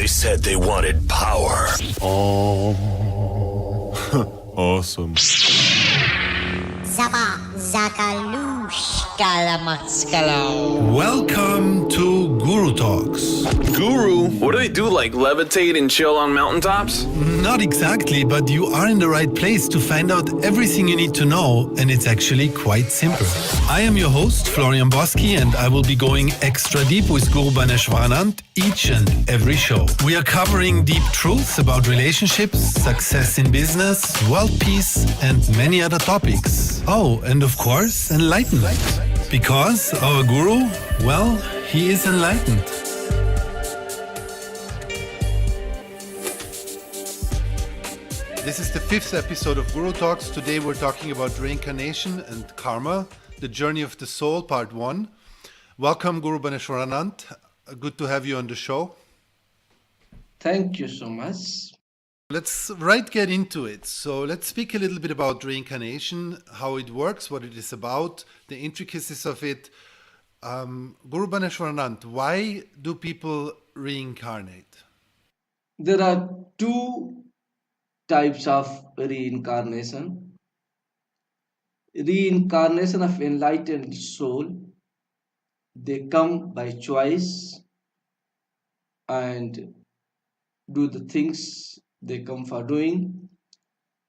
They said they wanted power. Oh, awesome. Zapa, Zakalush, Kalamatskalo. Welcome to Guru Talks. Guru? What do they do, like levitate and chill on mountaintops? Not exactly, but you are in the right place to find out everything you need to know, and it's actually quite simple. I am your host, Florian Boschi, and I will be going extra deep with Guru Bhaneswaranand each and every show. We are covering deep truths about relationships, success in business, world peace, and many other topics. Oh, and of course, enlightenment. Because our Guru, well, he is enlightened. This is the 5th episode of Guru Talks. Today we're talking about reincarnation and karma, the journey of the soul, part 1. Welcome, Guru Bhaneswaranand. Good to have you on the show. Thank you so much. Let's get into it. So let's speak a little bit about reincarnation, how it works, what it is about, the intricacies of it. Guru Bhaneswaranand, why do people reincarnate? There are two types of reincarnation. Reincarnation of enlightened soul. They come by choice and do the things they come for doing.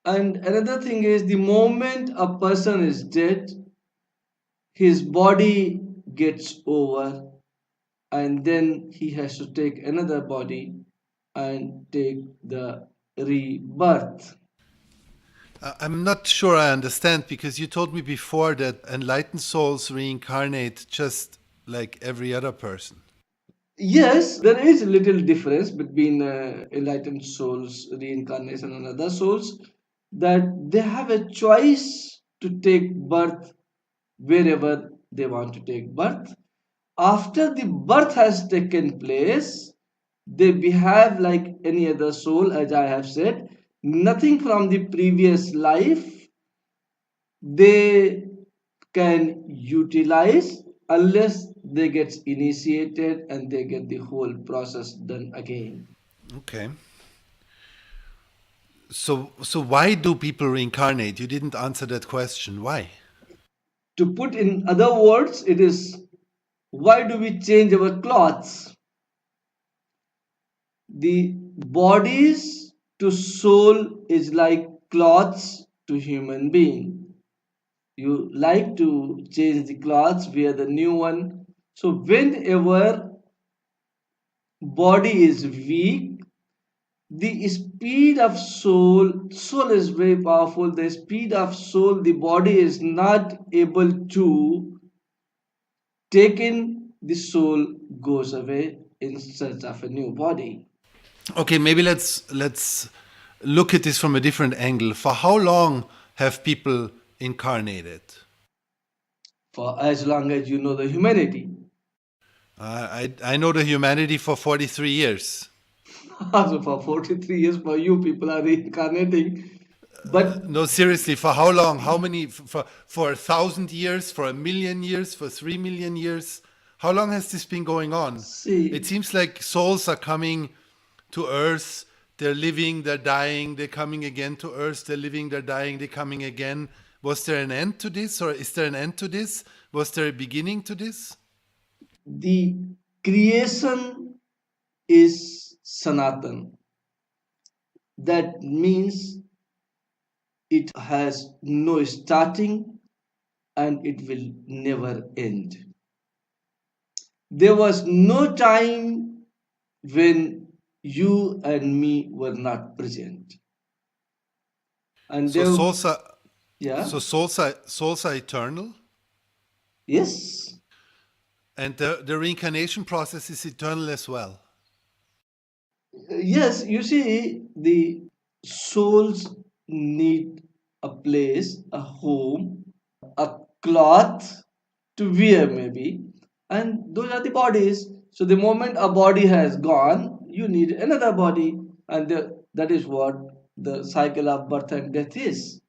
And another thing is, the moment a person is dead, his body gets over and then he has to take another body and take the rebirth. I'm not sure I understand, because you told me before that enlightened souls reincarnate just like every other person. Yes, there is a little difference between enlightened souls, reincarnation, and other souls, that they have a choice to take birth wherever they want to take birth. After the birth has taken place, they behave like any other soul, as I have said. Nothing from the previous life they can utilize unless they get initiated and they get the whole process done again. Okay. So why do people reincarnate? You didn't answer that question. Why? To put in other words, it is, why do we change our clothes? The bodies to soul is like clothes to human being. You like to change the clothes, wear the new one. So whenever body is weak, the speed of soul is very powerful. The speed of soul, the body is not able to take in, the soul goes away in search of a new body. Okay, maybe let's look at this from a different angle. For how long have people incarnated? For as long as you know the humanity. I know the humanity for 43 years. So for 43 years, for you people are reincarnating. But No, seriously, for how long? How many? For 1,000 years? For 1,000,000 years? For 3,000,000 years? How long has this been going on? see, It seems like souls are coming to Earth. They're living, they're dying, they're coming again to Earth. They're living, they're dying, they're coming again. Was there an end to this, or is there an end to this? Was there a beginning to this? the creation is Sanatan. That means it has no starting and it will never end. There was no time when you and me were not present. And So there, souls are yeah, souls are eternal, yes, and the reincarnation process is eternal as well. yes, you see, the souls need a place, a home, a cloth to wear, maybe, and those are the bodies. So, the moment a body has gone, you need another body, and that is what the cycle of birth and death is.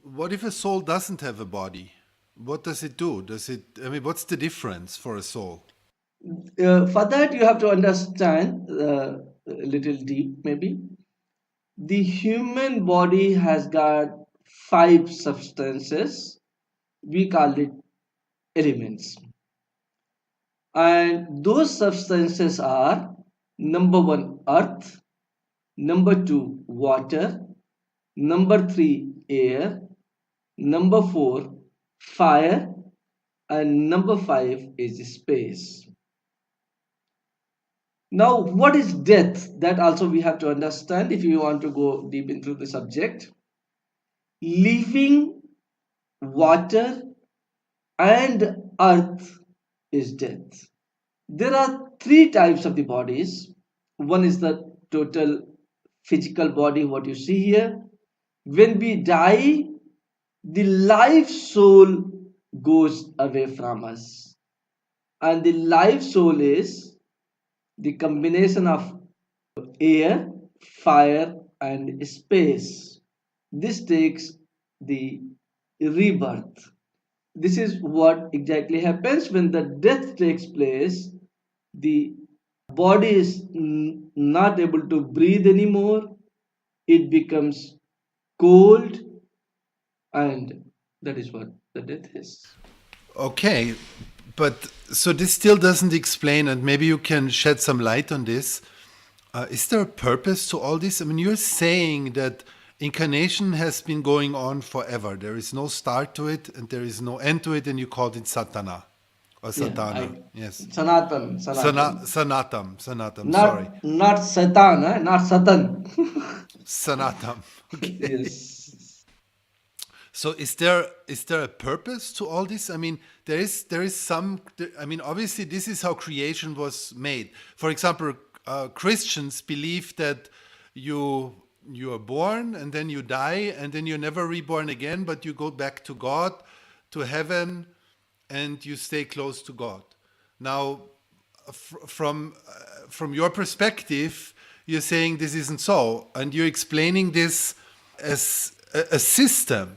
What if a soul doesn't have a body? What does it do? What's the difference for a soul? For that, you have to understand a little deep maybe. The human body has got five substances. We call it elements. And those substances are number one, earth, number two, water, number three, air, number four, fire, and number five is space. Now, what is death? That also we have to understand if you want to go deep into the subject. Living, water, and earth is death. There are three types of the bodies. One is the total physical body, what you see here. When we die, the life soul goes away from us. And the life soul is the combination of air, fire, and space. This takes the rebirth. This is what exactly happens when the death takes place. The body is not able to breathe anymore. It becomes cold, and that is what the death is. Okay, but so this still doesn't explain, and maybe you can shed some light on this. Is there a purpose to all this? I mean, you're saying that incarnation has been going on forever. There is no start to it, and there is no end to it, and you called it Satana or Yeah, Satana. Yes. Sanatan, Sanatam, sorry. not Satan, not Satan. Sanatam. Okay. Yes. So is there a purpose to all this? I mean, there is some. I mean, obviously, this is how creation was made. For example, Christians believe that you are born and then you die and then you're never reborn again, but you go back to God, to heaven, and you stay close to God. Now, from your perspective, you're saying this isn't so, and you're explaining this as a system.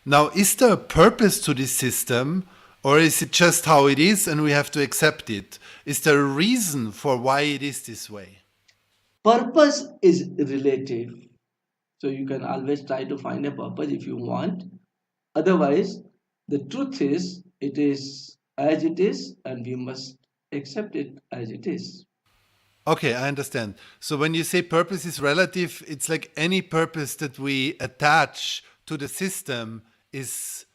Now, is there a purpose to this system, or is it just how it is and we have to accept it? Is there a reason for why it is this way? Purpose is relative. So you can always try to find a purpose if you want. Otherwise, the truth is, it is as it is, and we must accept it as it is. Okay, I understand. So when you say purpose is relative, it's like any purpose that we attach to the system is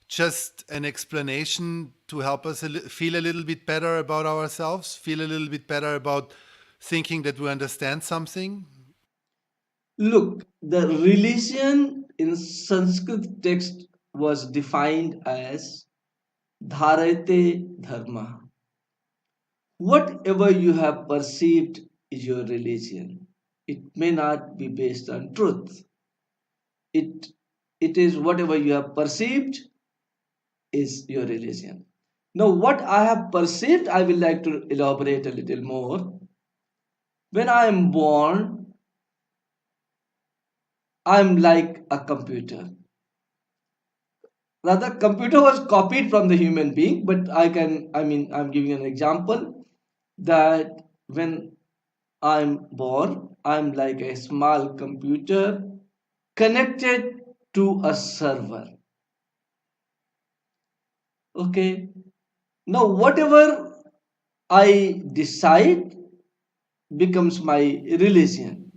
just an explanation to help us feel a little bit better about ourselves, feel a little bit better about thinking that we understand something. Look, the religion in Sanskrit text was defined as dharate dharma. Whatever you have perceived is your religion. It may not be based on truth. It, it is whatever you have perceived is your religion. Now, what I have perceived, I will like to elaborate a little more. When I am born, I am like a computer. Rather, computer was copied from the human being, but I'm giving an example that when I'm born, I'm like a small computer connected to a server. Okay. Now, whatever I decide becomes my religion.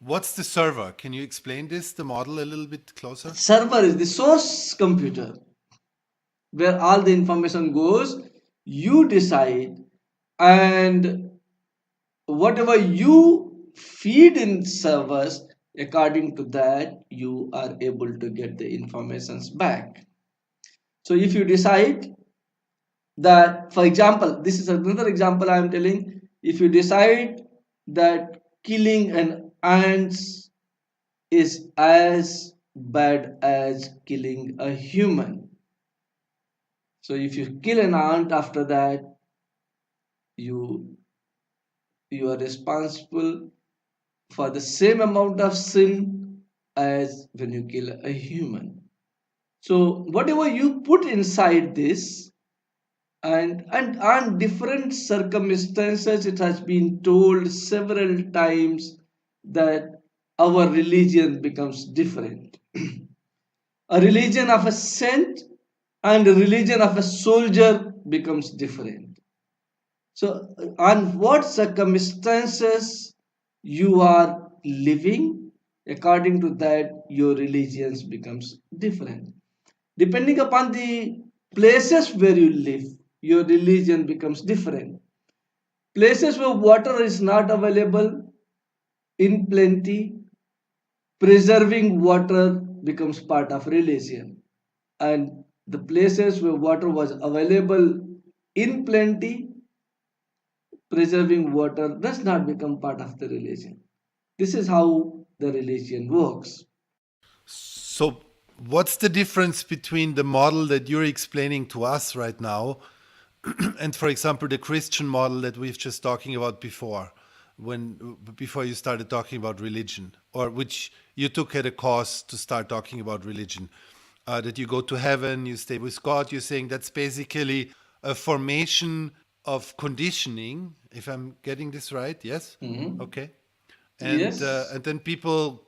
What's the server? Can you explain this, the model, a little bit closer? Server is the source computer where all the information goes. You decide, and whatever you feed in servers, according to that, you are able to get the informations back. So if you decide that, for example, this is another example I am telling, if you decide that killing an ants is as bad as killing a human, so if you kill an ant, after that you you are responsible for the same amount of sin as when you kill a human. So whatever you put inside this, And on different circumstances, it has been told several times that our religion becomes different. A religion of a saint and a religion of a soldier becomes different. So, on what circumstances you are living, according to that, your religions becomes different. Depending upon the places where you live, your religion becomes different. Places where water is not available in plenty, preserving water becomes part of religion. And the places where water was available in plenty, preserving water does not become part of the religion. This is how the religion works. So, what's the difference between the model that you're explaining to us right now and, for example, the Christian model that we've just talking about before you started talking about religion, or which you took at a course to start talking about religion? That you go to heaven, you stay with God. You're saying that's basically a formation of conditioning, if I'm getting this right. Yes. Okay. Yes. And then people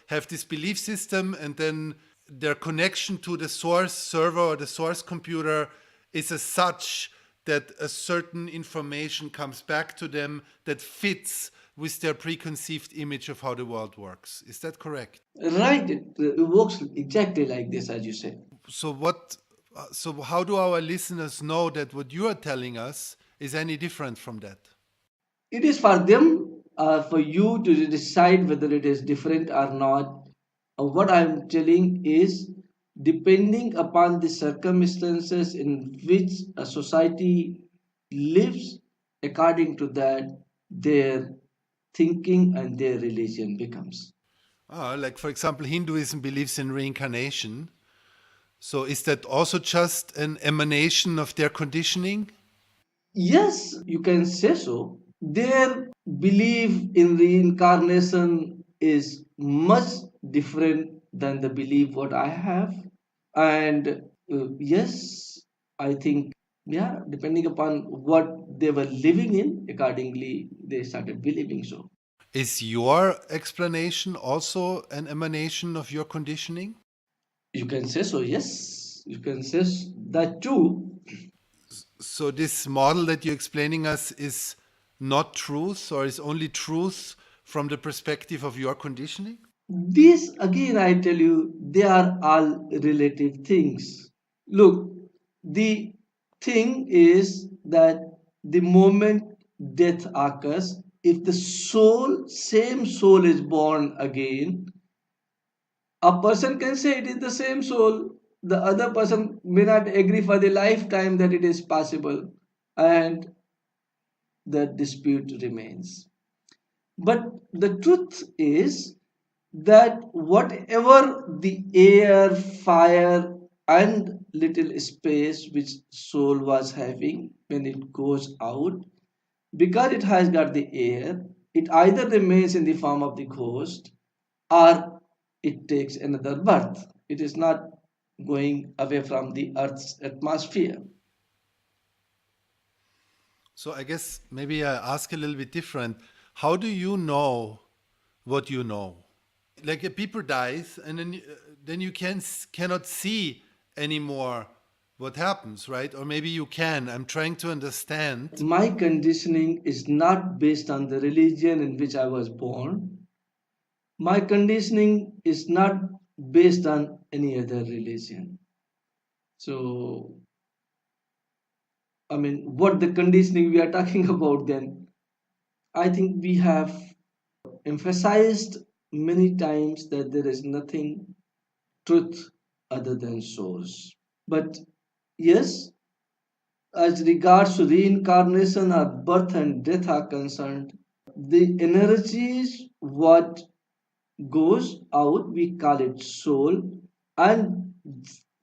have this belief system, and then their connection to the source server or the source computer is as such that a certain information comes back to them that fits with their preconceived image of how the world works. Is that correct? Right. It works exactly like this, as you said. So what? So how do our listeners know that what you are telling us is any different from that? It is for them, for you to decide whether it is different or not. What I am telling is, depending upon the circumstances in which a society lives, according to that, their thinking and their religion becomes. Like for example, Hinduism believes in reincarnation. So is that also just an emanation of their conditioning? Yes, you can say so. Their belief in reincarnation is much different than the belief what I have. And yes, I think, yeah, depending upon what they were living in, accordingly, they started believing so. Is your explanation also an emanation of your conditioning? You can say so, yes. You can say that too. So this model that you're explaining us is not truth, or is only truth from the perspective of your conditioning? These, again, I tell you, they are all relative things. Look, the thing is that the moment death occurs, if the same soul is born again, a person can say it is the same soul. The other person may not agree for the lifetime that it is possible, and the dispute remains. But the truth is that whatever the air, fire, and little space which soul was having when it goes out, because it has got the air, it either remains in the form of the ghost or it takes another birth. It is not going away from the earth's atmosphere. So I guess maybe I ask a little bit different. How do you know what you know? Like a people dies, and then you cannot see anymore what happens, right? Or maybe you can. I'm trying to understand. My conditioning is not based on the religion in which I was born. My conditioning is not based on any other religion. So, I mean, what the conditioning we are talking about then? I think we have emphasized many times that there is nothing truth other than source. But yes, as regards to reincarnation or birth and death are concerned, the energies what goes out, we call it soul, and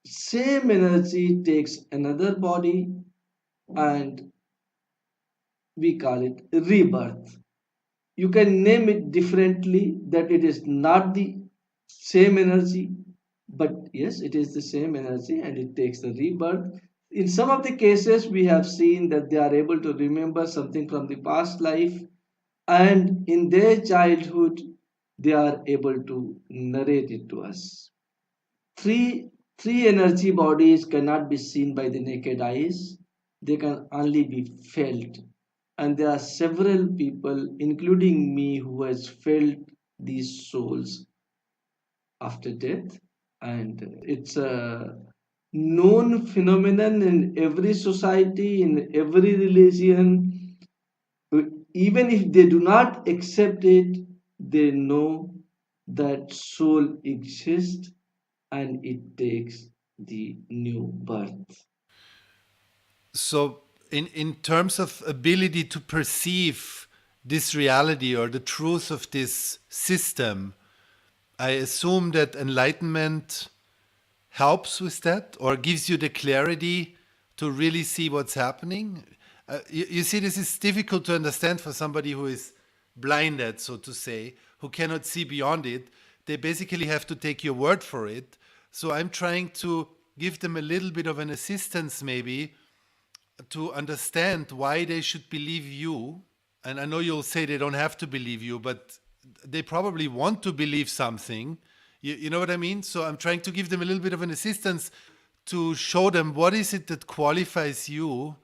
same energy takes another body and we call it rebirth. You can name it differently, that it is not the same energy, but yes, it is the same energy and it takes the rebirth. In some of the cases, we have seen that they are able to remember something from the past life, and in their childhood, they are able to narrate it to us. Three energy bodies cannot be seen by the naked eyes, they can only be felt. And there are several people, including me, who has felt these souls after death. And it's a known phenomenon in every society, in every religion. Even if they do not accept it, they know that soul exists and it takes the new birth. So, in terms of ability to perceive this reality or the truth of this system, I assume that enlightenment helps with that or gives you the clarity to really see what's happening. You see, this is difficult to understand for somebody who is blinded, so to say, who cannot see beyond it. They basically have to take your word for it. So I'm trying to give them a little bit of an assistance, maybe, to understand why they should believe you. And I know you'll say they don't have to believe you, but they probably want to believe something. You know what I mean? So I'm trying to give them a little bit of an assistance to show them what is it that qualifies you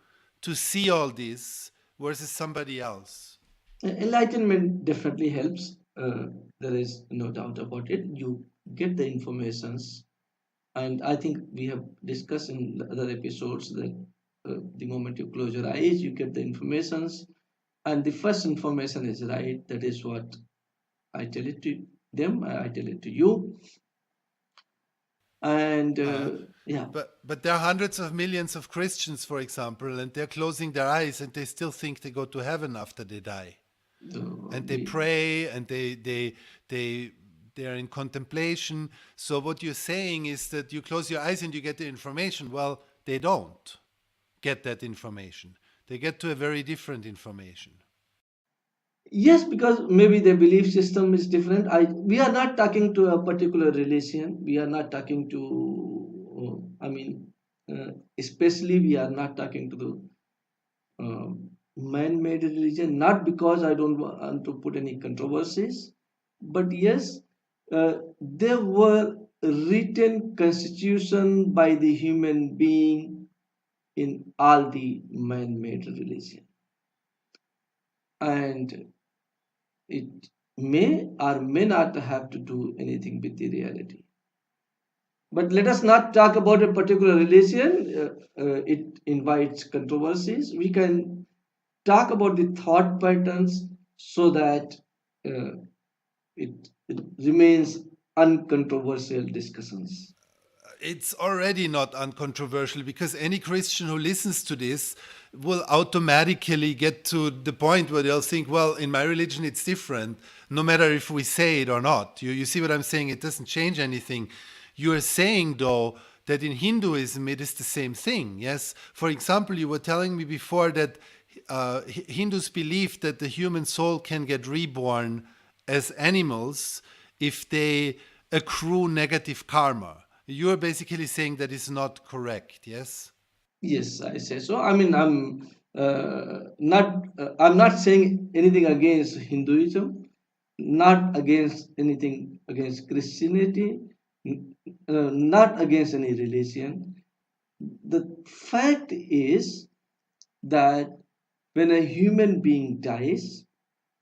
to see all this versus somebody else. Enlightenment definitely helps. There is no doubt about it. You get the informations, and I think we have discussed in the other episodes that the moment you close your eyes, you get the informations, and the first information is right. That is what I tell it to them. I tell it to you, and Uh, yeah. but there are hundreds of millions of Christians, for example, and they're closing their eyes and they still think they go to heaven after they die. So And they pray and they're in contemplation. So what you're saying is that you close your eyes and you get the information. Well, they don't get that information. They get to a very different information. yes, because maybe the belief system is different. We are not talking to a particular religion. We are not talking to, especially we are not talking to the man-made religion. Not because I don't want to put any controversies, but yes, there were written constitution by the human being in all the man-made religion, and it may or may not have to do anything with the reality. But let us not talk about a particular religion. It invites controversies. We can talk about the thought patterns so that uh, it remains uncontroversial discussions. It's already not uncontroversial because any Christian who listens to this will automatically get to the point where they'll think, well, in my religion it's different, no matter if we say it or not. You see what I'm saying? It doesn't change anything. You are saying, though, that in Hinduism it is the same thing. Yes? For example, you were telling me before that Hindus believe that the human soul can get reborn as animals if they accrue negative karma. You're basically saying that is not correct, yes? Yes, I say so. I mean, I'm not saying anything against Hinduism, not against anything against Christianity, not against any religion. The fact is that when a human being dies,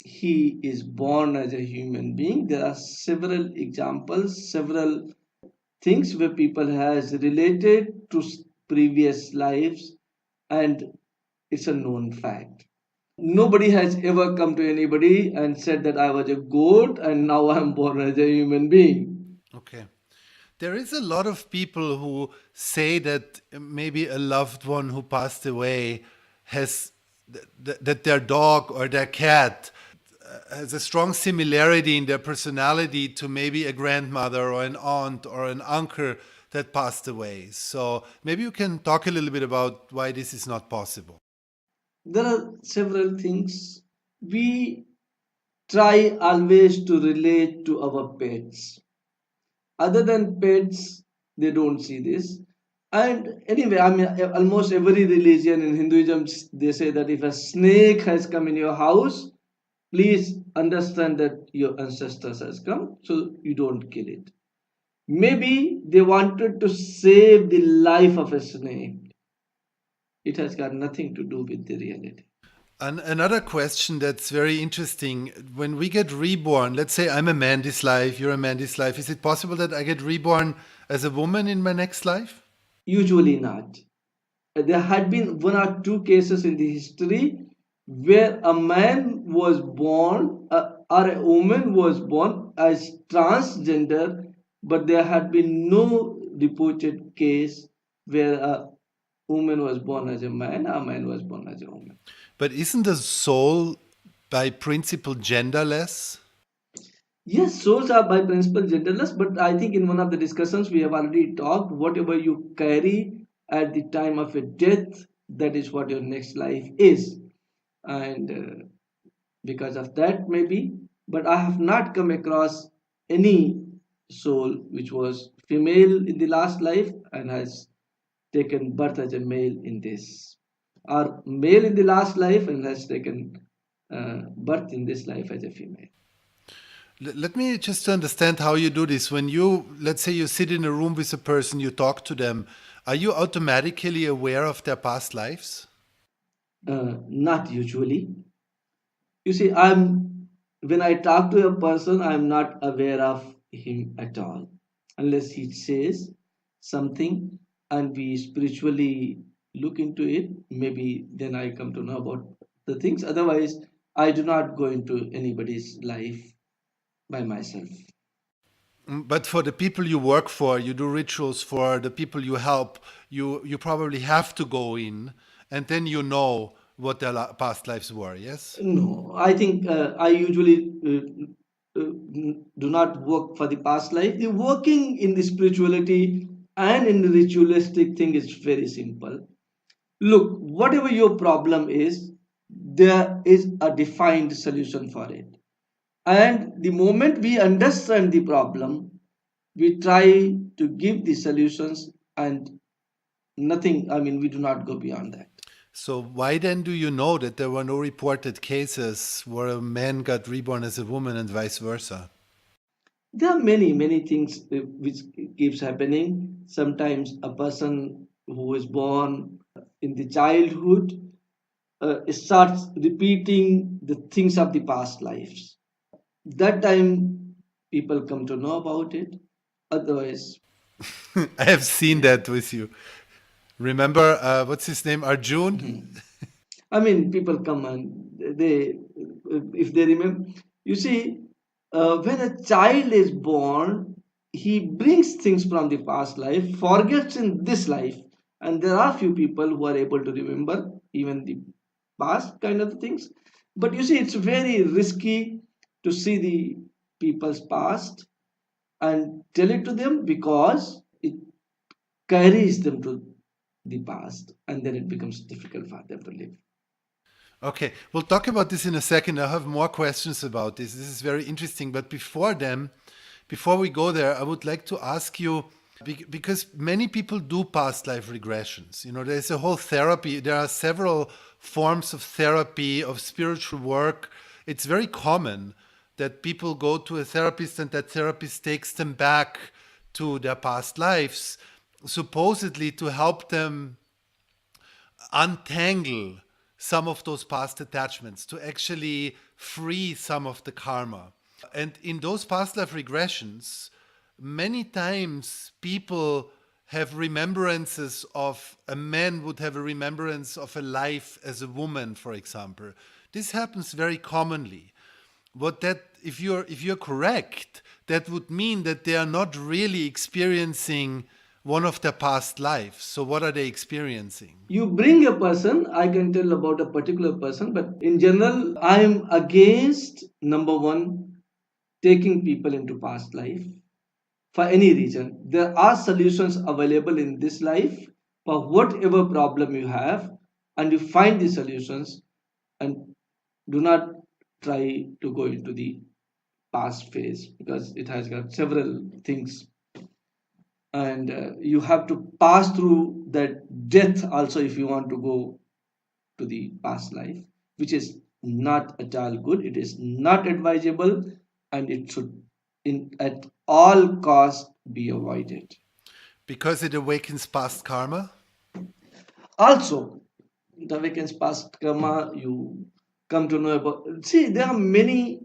he is born as a human being. There are several examples, several things where people has related to previous lives, and it's a known fact. Nobody has ever come to anybody and said that I was a goat and now I'm born as a human being. Okay. There is a lot of people who say that maybe a loved one who passed away has that their dog or their cat has a strong similarity in their personality to maybe a grandmother or an aunt or an uncle that passed away. So maybe you can talk a little bit about why this is not possible. There are several things. We try always to relate to our pets. Other than pets, they don't see this. And anyway, I mean, almost every religion in Hinduism, they say that if a snake has come in your house, please understand that your ancestors has come, so you don't kill it. Maybe they wanted to save the life of a snake. It has got nothing to do with the reality. Another question that's very interesting. When we get reborn, let's say I'm a man this life, you're a man this life, is it possible that I get reborn as a woman in my next life? Usually not. There had been one or two cases in the history where a man was born or a woman was born as transgender, but there had been no reported case where a woman was born as a man, a man was born as a woman. But isn't the soul by principle genderless? Yes, souls are by principle genderless, but I think in one of the discussions we have already talked, whatever you carry at the time of your death, that is what your next life is. And because of that, maybe, but I have not come across any soul which was female in the last life and has taken birth as a male in this, or male in the last life and has taken birth in this life as a female. Let me just understand how you do this. When you, let's say you sit in a room with a person, you talk to them, are you automatically aware of their past lives? Not usually. You see, I'm when I talk to a person, I'm not aware of him at all, unless he says something and we spiritually look into it. Maybe then I come to know about the things. Otherwise, I do not go into anybody's life by myself. But for the people you work for, you do rituals for the people you help, you probably have to go in and then you know what their past lives were, yes? No, I think I usually do not work for the past life. The working in the spirituality and in the ritualistic thing is very simple. Look, whatever your problem is, there is a defined solution for it. And the moment we understand the problem, we try to give the solutions and nothing, I mean, we do not go beyond that. So why then do you know that there were no reported cases where a man got reborn as a woman and vice versa? There are many, many things which keeps happening. Sometimes a person who is born in the childhood starts repeating the things of the past lives. That time people come to know about it. Otherwise, I have seen yeah. that with you. Remember, what's his name? Arjun? Mhm. I mean, people come and they, if they remember, you see, when a child is born, he brings things from the past life, forgets in this life, and there are few people who are able to remember even the past kind of things. But you see, it's very risky to see the people's past and tell it to them because it carries them to the past, and then it becomes difficult for them to live. Okay, we'll talk about this in a second. I have more questions about this. This is very interesting. But before we go there, I would like to ask you because many people do past life regressions. You know, there's a whole therapy. There are several forms of therapy, of spiritual work. It's very common that people go to a therapist and that therapist takes them back to their past lives, supposedly to help them untangle some of those past attachments, to actually free some of the karma. And in those past life regressions, many times people have remembrances of a man would have a remembrance of a life as a woman, for example. This happens very commonly. What that if you're correct, that would mean that they are not really experiencing one of their past lives. So what are they experiencing? You bring a person, I can tell about a particular person, but in general, I am against number one, taking people into past life for any reason. There are solutions available in this life for whatever problem you have, and you find the solutions and do not try to go into the past phase because it has got several things. and you have to pass through that death also if you want to go to the past life, which is not at all good. It is not advisable, and it should, at all costs, be avoided. Because it awakens past karma? Also, the weekend's past karma, you come to know about. See, there are many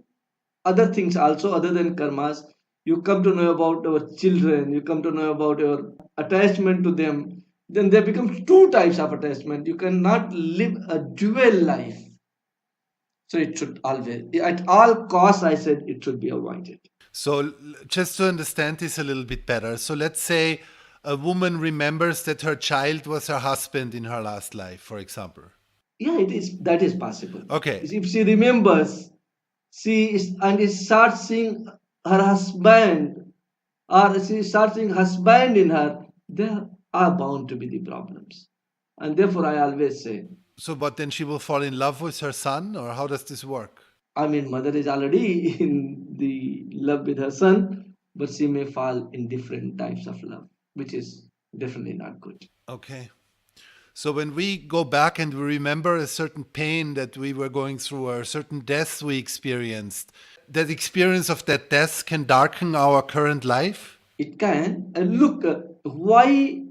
other things also other than karmas. You come to know about our children, you come to know about your attachment to them. Then there becomes two types of attachment. You cannot live a dual life. So it should always, at all costs, I said it should be avoided. So, just to understand this a little bit better, so let's say a woman remembers that her child was her husband in her last life, for example. Yeah, it is, that is possible. Okay. If she remembers, and starts seeing her husband, or she starts seeing husband in her, there are bound to be the problems. And therefore, I always say, So, but then she will fall in love with her son, or how does this work? I mean, mother is already in the love with her son, but she may fall in different types of love, which is definitely not good. Okay. So when we go back and we remember a certain pain that we were going through or a certain death we experienced, that experience of that death can darken our current life? It can. And look, why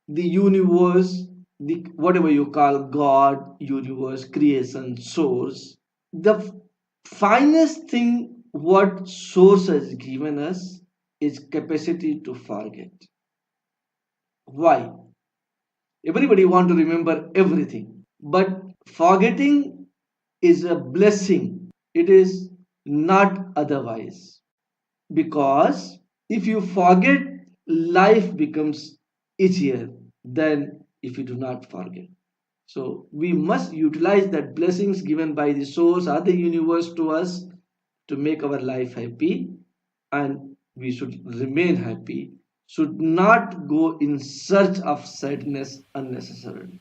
the universe, the whatever you call God, universe, creation, source, the finest thing what source has given us is capacity to forget. Why? Everybody want to remember everything, but forgetting is a blessing. It is not otherwise. Because if you forget, life becomes easier than if you do not forget. So we must utilize that blessings given by the source or the universe to us to make our life happy, and we should remain happy, should not go in search of sadness unnecessarily.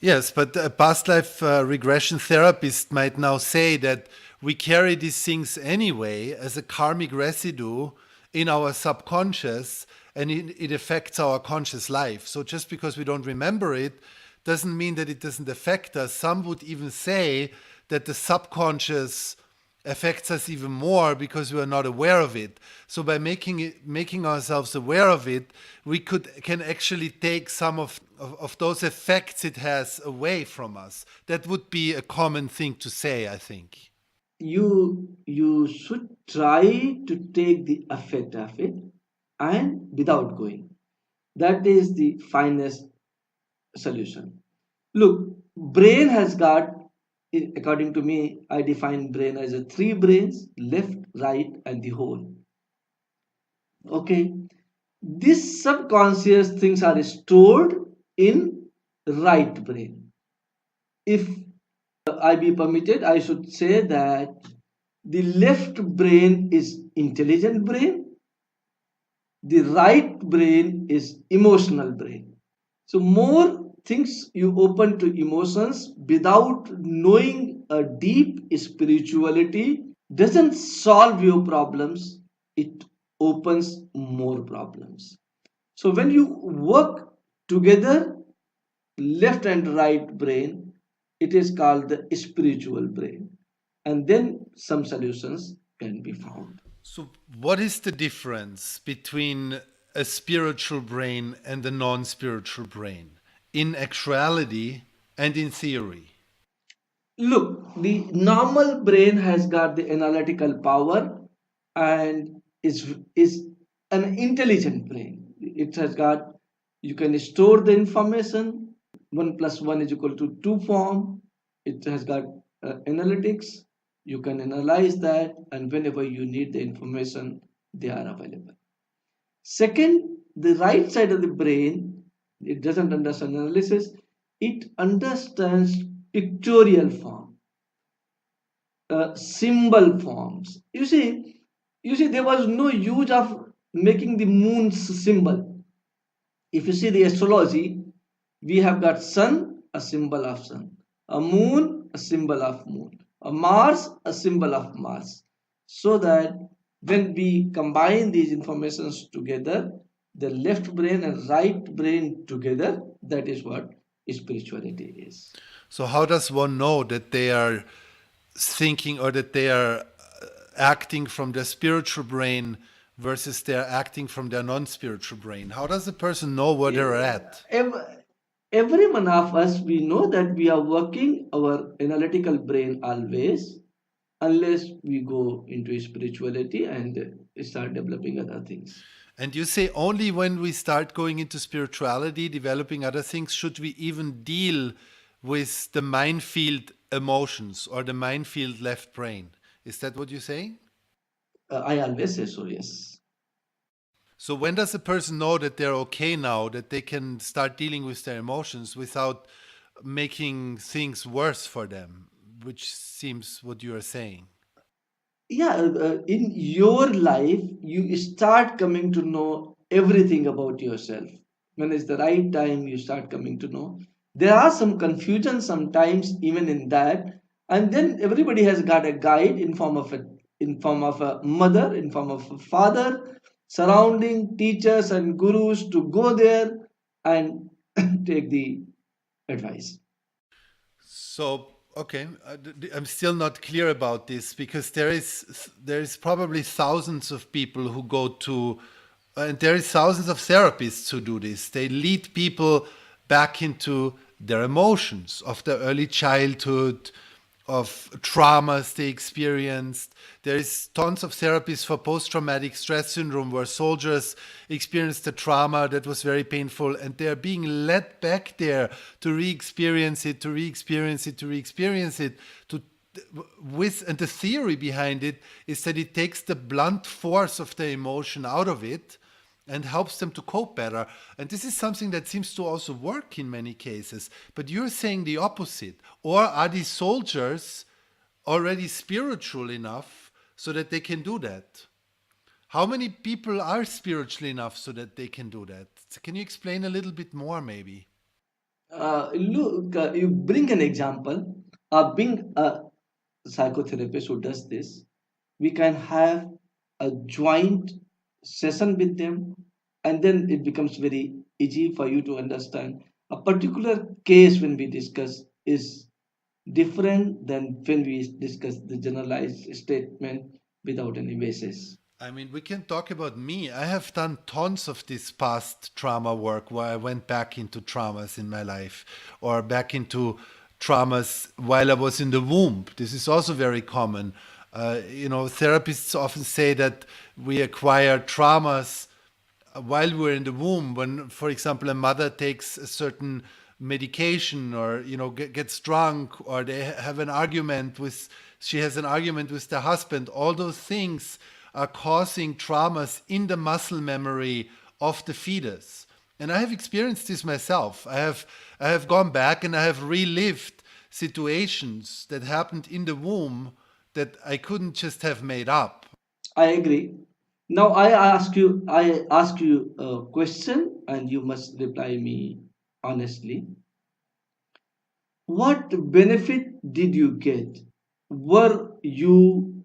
Yes, but a past life regression therapist might now say that we carry these things anyway as a karmic residue in our subconscious, and it affects our conscious life. So just because we don't remember it doesn't mean that it doesn't affect us. Some would even say that the subconscious affects us even more because we are not aware of it. So by making ourselves aware of it, we can actually take some of those effects it has away from us. That would be a common thing to say, I think. You should try to take the effect of it and without going. That is the finest solution. Look, brain has got, according to me, I define brain as a three brains: left, right, and the whole. Okay, these subconscious things are stored in right brain. If I be permitted, I should say that the left brain is intelligent brain, the right brain is emotional brain. So more things you open to emotions without knowing a deep spirituality doesn't solve your problems, it opens more problems. So when you work together, left and right brain, it is called the spiritual brain, and then some solutions can be found. So what is the difference between a spiritual brain and a non-spiritual brain in actuality and in theory? Look, the normal brain has got the analytical power and is an intelligent brain. It has got, you can store the information, 1 plus 1 is equal to 2 form. It has got analytics. You can analyze that, and whenever you need the information, they are available. Second, the right side of the brain, it doesn't understand analysis, it understands pictorial form, symbol forms. You see, there was no use of making the moon's symbol. If you see the astrology, we have got sun, a symbol of sun, a moon, a symbol of moon, a Mars, a symbol of Mars. So that when we combine these informations together, the left brain and right brain together. That is what spirituality is. So, how does one know that they are thinking or that they are acting from their spiritual brain versus they're acting from their non spiritual brain? How does a person know where they're at? Every one of us, we know that we are working our analytical brain always, unless we go into spirituality and start developing other things. And you say only when we start going into spirituality, developing other things, should we even deal with the minefield emotions or the minefield left brain. Is that what you say? I always say so, yes. So when does a person know that they're okay now, that they can start dealing with their emotions without making things worse for them, which seems what you are saying? Yeah, in your life, you start coming to know everything about yourself. When it's the right time, you start coming to know. There are some confusion sometimes, even in that, and then everybody has got a guide in form of a mother, in form of a father, surrounding teachers and gurus to go there and take the advice. So, okay, I'm still not clear about this because there is probably thousands of people who go to, and there is thousands of therapists who do this. They lead people back into their emotions of their early childhood, of traumas they experienced. There is tons of therapies for post-traumatic stress syndrome where soldiers experienced a trauma that was very painful and they're being led back there to re-experience it, to re-experience it, to re-experience it, to with and the theory behind it is that it takes the blunt force of the emotion out of it and helps them to cope better. And this is something that seems to also work in many cases. But you're saying the opposite. Or are these soldiers already spiritual enough so that they can do that? How many people are spiritual enough so that they can do that? Can you explain a little bit more, maybe? Look, you bring an example. Being a psychotherapist who does this, we can have a joint session with them, and then it becomes very easy for you to understand. A particular case when we discuss is different than when we discuss the generalized statement without any basis. I mean, we can talk about me. I have done tons of this past trauma work where I went back into traumas in my life or back into traumas while I was in the womb. This is also very common. Therapists often say that we acquire traumas while we're in the womb when, for example, a mother takes a certain medication or gets drunk or they have an argument with she has an argument with the husband. All those things are causing traumas in the muscle memory of the fetus. And I have experienced this myself. I have gone back and I have relived situations that happened in the womb that I couldn't just have made up. I agree. Now I ask you a question, and you must reply me honestly. What benefit did you get? Were you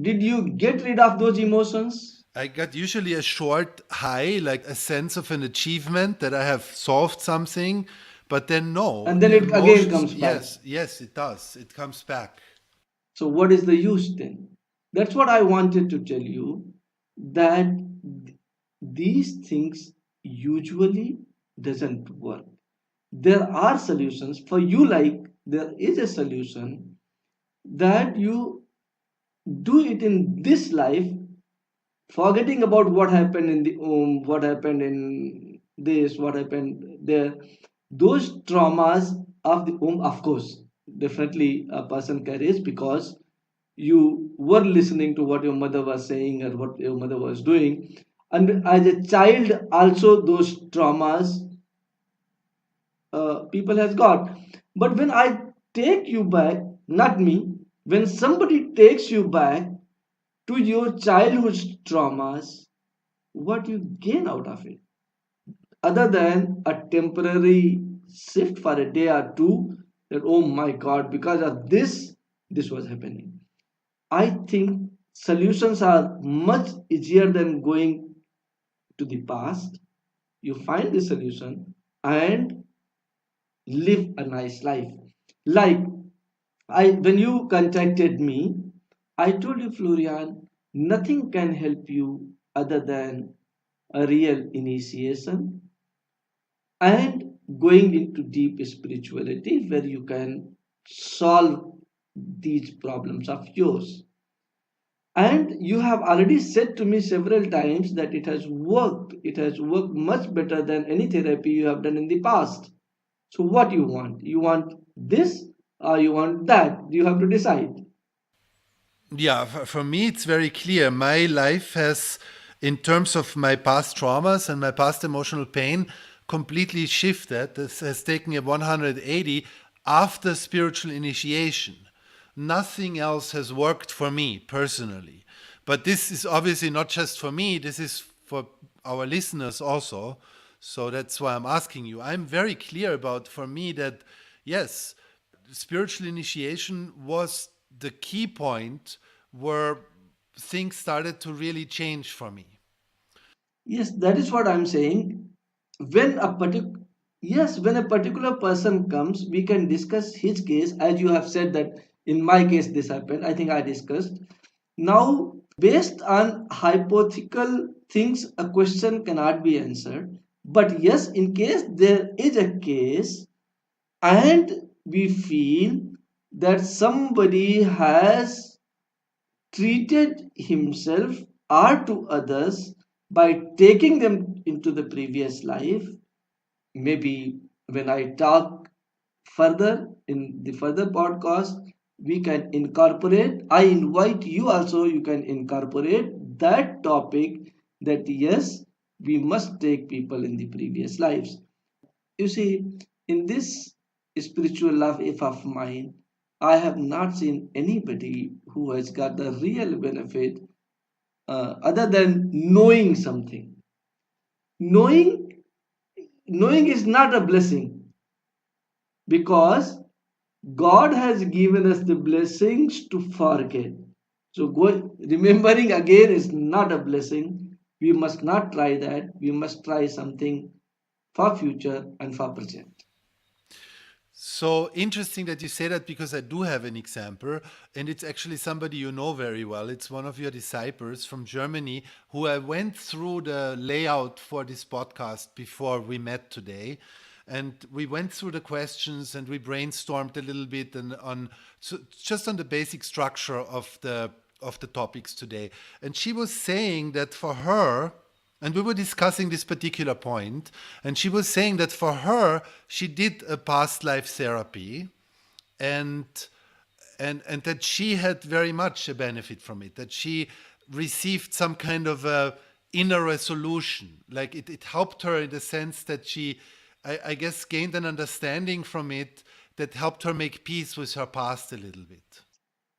Did you get rid of those emotions? I got usually a short high, like a sense of an achievement that I have solved something, but then no, And then the it again emotions, comes back. yes, it does. It comes back. So what is the use then? That's what I wanted to tell you, that these things usually doesn't work. There are solutions for you, like there is a solution that you do it in this life, forgetting about what happened in the home, what happened in this, what happened there. Those traumas of the home, of course, definitely a person carries because you were listening to what your mother was saying or what your mother was doing. And as a child, also those traumas people has got. But when I take you back, not me, when somebody takes you back to your childhood traumas, what you gain out of it other than a temporary shift for a day or two, that oh my god, because of this was happening. I think solutions are much easier than going to the past, you find the solution, and live a nice life. Like when you contacted me, I told you, Florian, nothing can help you other than a real initiation and going into deep spirituality where you can solve these problems of yours. And you have already said to me several times that it has worked. It has worked much better than any therapy you have done in the past. So, what you want? You want this or you want that? You have to decide. Yeah, for me, it's very clear. My life has, in terms of my past traumas and my past emotional pain, completely shifted. This has taken a 180 after spiritual initiation. Nothing else has worked for me personally. But this is obviously not just for me, this is for our listeners also. So that's why I'm asking you. I'm very clear about, for me, that yes, spiritual initiation was the key point where things started to really change for me. Yes, that is what I'm saying. When a particular Yes, when a particular person comes, we can discuss his case, as you have said that in my case this happened. I think I discussed. Now, based on hypothetical things, a question cannot be answered. But yes, in case there is a case and we feel that somebody has treated himself or to others by taking them into the previous life, maybe when I talk further in the further podcast, we can incorporate. I invite you also, you can incorporate that topic, that yes, we must take people in the previous lives. You see, in this spiritual life of mine, I have not seen anybody who has got the real benefit other than knowing something. Knowing knowing is not a blessing, because God has given us the blessings to forget. So remembering again is not a blessing. We must not try that. We must try something for future and for present. So interesting that you say that, because I do have an example, and it's actually somebody you know very well. It's one of your disciples from Germany who I went through the layout for this podcast before we met today. And we went through the questions and we brainstormed a little bit and just on the basic structure of the topics today. And she was saying that for her, and we were discussing this particular point, and she was saying that for her, she did a past life therapy, and and that she had very much a benefit from it, that she received some kind of a inner resolution. Like it helped her in the sense that she, I guess, gained an understanding from it that helped her make peace with her past a little bit.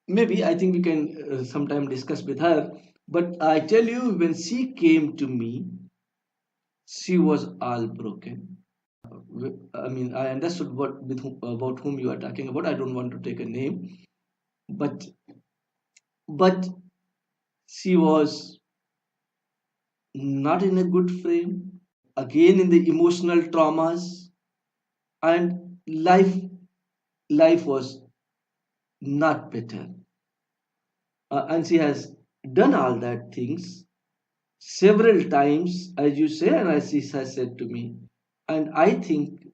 Maybe I think we can sometime discuss with her. But I tell you, when she came to me, she was all broken. I mean, I understood about whom you are talking about. I don't want to take a name, but but she was not in a good frame. Again, in the emotional traumas, and life was not better. And she has done all that things several times, as you say, and as she has said to me. And I think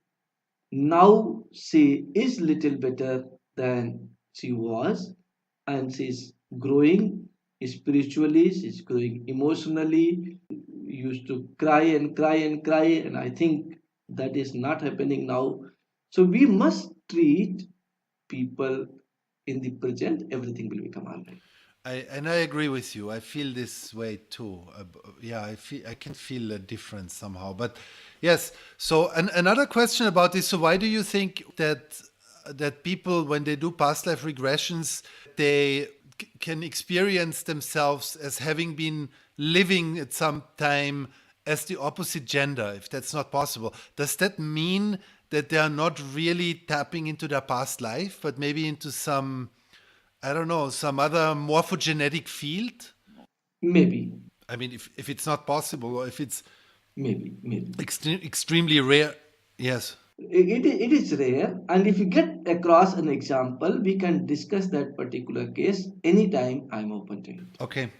now she is little better than she was, and she's growing spiritually, she's growing emotionally. Used to cry and cry and cry, and I think that is not happening now. So we must treat people in the present, everything will become all right. I agree with you. I feel this way too. Yeah, I can feel a difference somehow. But yes. So another question about this. So why do you think that people, when they do past life regressions, they can experience themselves as having been living at some time as the opposite gender, if that's not possible? Does that mean that they are not really tapping into their past life, but maybe into some, I don't know, some other morphogenetic field? Maybe. I mean, if it's not possible, or if it's maybe. extremely rare, yes. It is rare, and if you get across an example, we can discuss that particular case anytime. I'm open to it. Okay.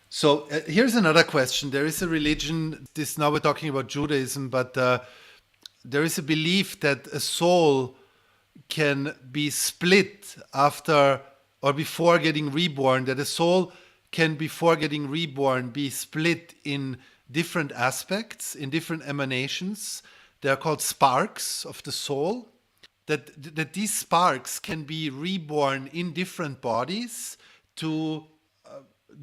So here's another question. There is a religion, this now we're talking about Judaism, but there is a belief that a soul can be split after or before getting reborn, that a soul can, before getting reborn, be split in different aspects, in different emanations. They are called sparks of the soul. That these sparks can be reborn in different bodies to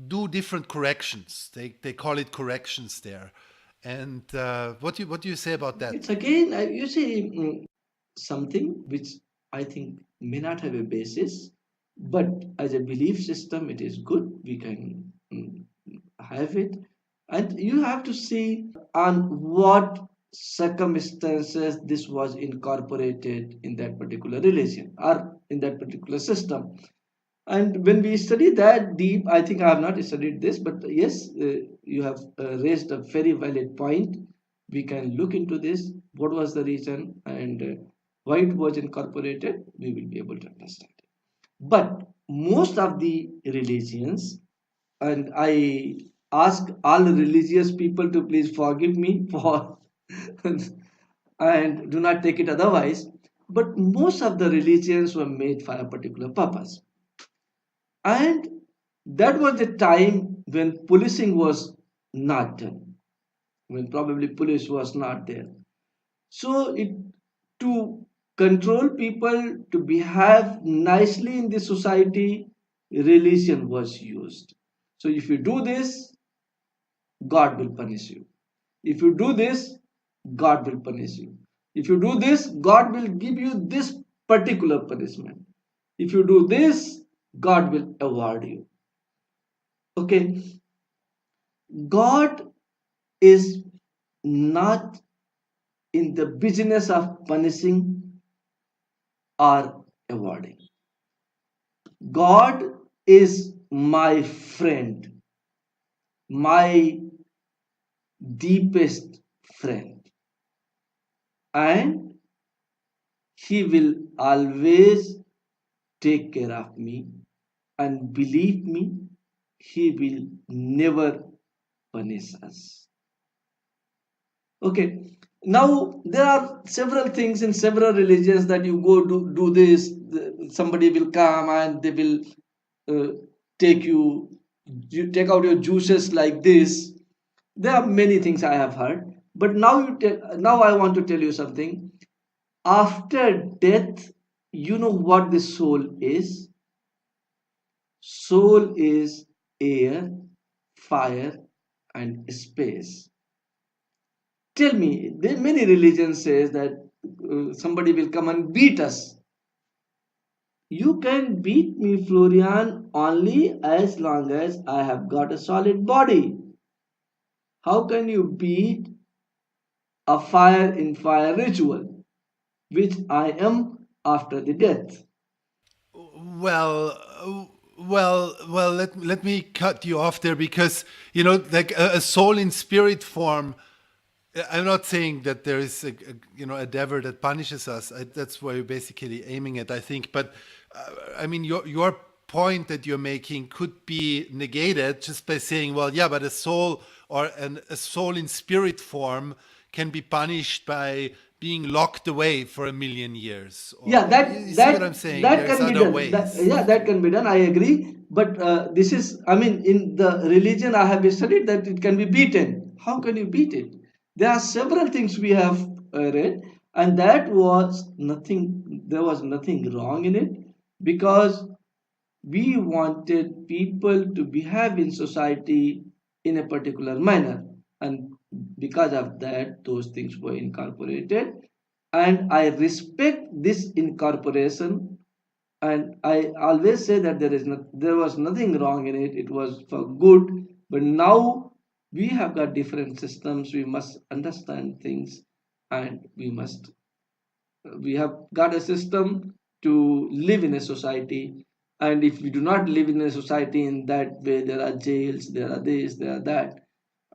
do different corrections. They call it corrections there. And what do you say about that? It's again, you see, something which I think may not have a basis, but as a belief system, it is good. We can have it. And you have to see on what circumstances this was incorporated in that particular religion or in that particular system. And when we study that deep, I think I have not studied this, but yes, you have raised a very valid point. We can look into this. What was the reason and why it was incorporated? We will be able to understand. But most of the religions, and I ask all religious people to please forgive me for and do not take it otherwise. But most of the religions were made for a particular purpose. And that was the time when policing was not done, when probably police was not there. So it to control people to behave nicely in the society, religion was used. So if you do this, God will punish you. If you do this, God will punish you. If you do this, God will give you this particular punishment. If you do this, God will award you. Okay, God is not in the business of punishing or awarding. God is my friend, my deepest friend, and He will always take care of me. And believe me, He will never punish us. Okay, now there are several things in several religions that you go do this, somebody will come and they will uh, take you take out your juices like this. There are many things I have heard, but now I want to tell you something. After death, you know what the soul is? Soul is air, fire, and space. Tell me, there many religions says that somebody will come and beat us. You can beat me, Florian, only as long as I have got a solid body. How can you beat a fire in fire ritual, which I am after the death? Well, let me cut you off there, because like a soul in spirit form. I'm not saying that there is a devil that punishes us. That's where you're basically aiming at, I think. But I mean, your point that you're making could be negated just by saying, well, yeah, but a soul or a soul in spirit form can be punished by being locked away for 1,000,000 years. Or, Yeah, you see what I'm saying? that There's can be other done. ways. Yeah, that can be done. I agree. But this is, I mean, in the religion I have studied that it can be beaten. How can you beat it? There are several things we have read, and that was nothing. There was nothing wrong in it, because we wanted people to behave in society in a particular manner, and because of that those things were incorporated, and I respect this incorporation. And I always say that there was nothing wrong in it, it was for good. But now we have got different systems, we must understand things, and we have got a system to live in a society. And if we do not live in a society in that way, there are jails, there are this, there are that.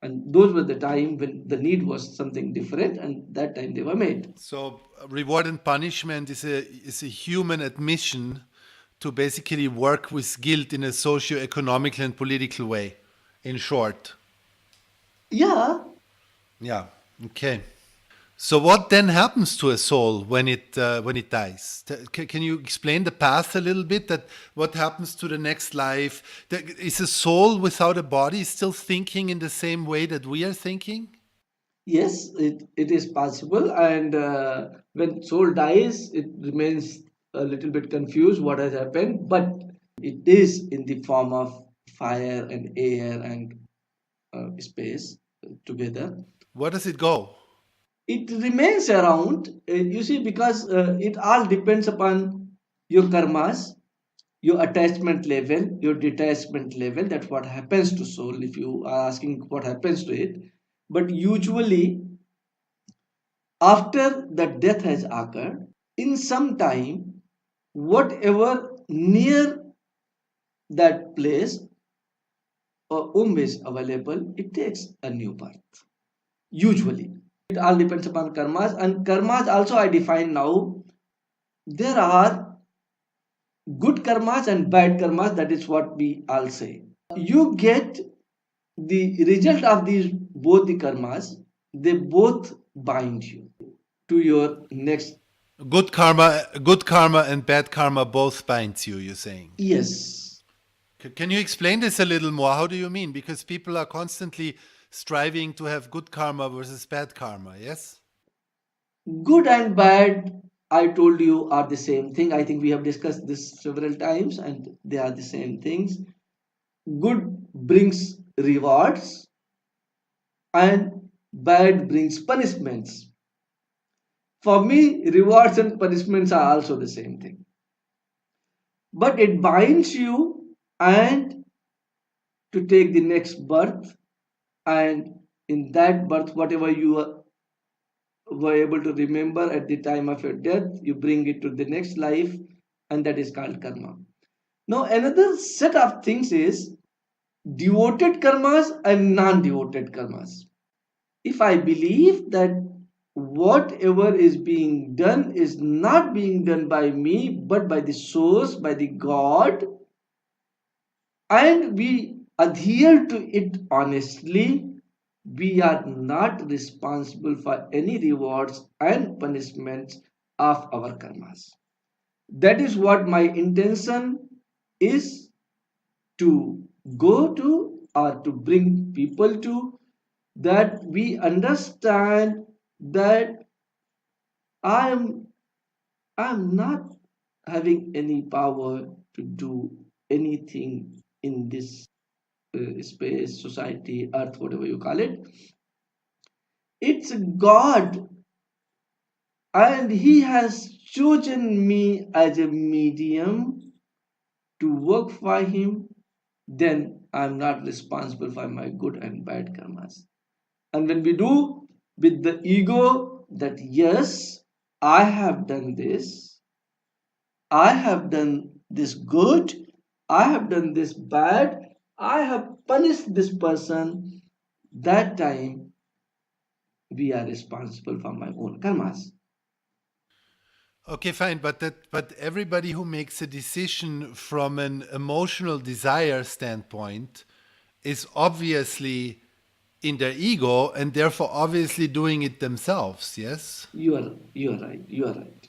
And those were the time when the need was something different, and that time they were made. So reward and punishment is a human admission to basically work with guilt in a socio-economical and political way, in short. Yeah, Yeah. Okay. So what then happens to a soul when it dies? Can you explain the path a little bit? That what happens to the next life? Is a soul without a body still thinking in the same way that we are thinking? yes, it is possible. And when soul dies, it remains a little bit confused what has happened, but it is in the form of fire and air and space together. Where does it go? It remains around, you see, because it all depends upon your karmas, your attachment level, your detachment level. That's what happens to soul if you are asking what happens to it. But usually, after the death has occurred, in some time, whatever near that place is available, it takes a new birth. Usually, it all depends upon karmas, and karmas also I define now. There are good karmas and bad karmas. That is what we all say. You get the result of these both the karmas. They both bind you to your next. Good karma and bad karma both binds you, you're saying. Yes. Can you explain this a little more? How do you mean? Because people are constantly striving to have good karma versus bad karma, yes? Good and bad, I told you, are the same thing. I think we have discussed this several times, and they are the same things. Good brings rewards, and bad brings punishments. For me, rewards and punishments are also the same thing. But it binds you and to take the next birth, and in that birth, whatever you were able to remember at the time of your death, you bring it to the next life, and that is called karma. Now, another set of things is devoted karmas and non devoted karmas. If I believe that whatever is being done is not being done by me but by the source, by the God, and we adhere to it honestly, we are not responsible for any rewards and punishments of our karmas. That is what my intention is, to go to or to bring people to, that we understand that I am not having any power to do anything in this space, society, earth, whatever you call it. It's God, and He has chosen me as a medium to work for Him. Then I'm not responsible for my good and bad karmas. And when we do with the ego that yes, I have done this, I have done this good, I have done this bad, I have punished this person, that time we are responsible for my own karmas. Okay, fine, but everybody who makes a decision from an emotional desire standpoint is obviously in their ego and therefore obviously doing it themselves, yes? You are right. You are right.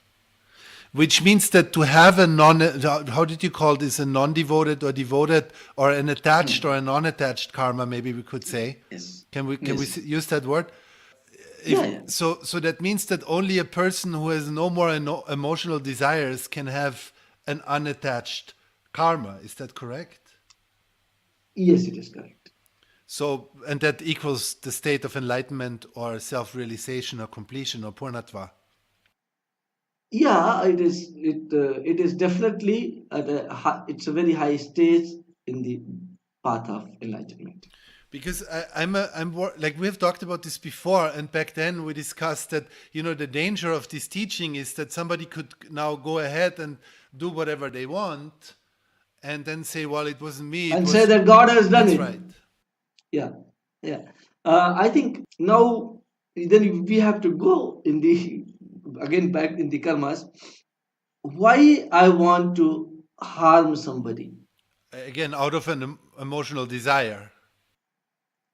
Which means that to have a how did you call this, a non-devoted or devoted or an attached or a non-attached karma, maybe we could say. Yes. Can we Yes. use that word? Yeah. So that means that only a person who has no more emotional desires can have an unattached karma. Is that correct? Yes, it is correct. So, and that equals the state of enlightenment or self-realization or completion or purnatva. Yeah, it is. It is definitely it's a very high stage in the path of enlightenment. Because like we have talked about this before, and back then we discussed that the danger of this teaching is that somebody could now go ahead and do whatever they want, and then say, "Well, it wasn't me," And say that God has done that's it. right. Yeah, yeah. I think now then we have to go in the again back in the karmas. Why I want to harm somebody? Again, out of an emotional desire.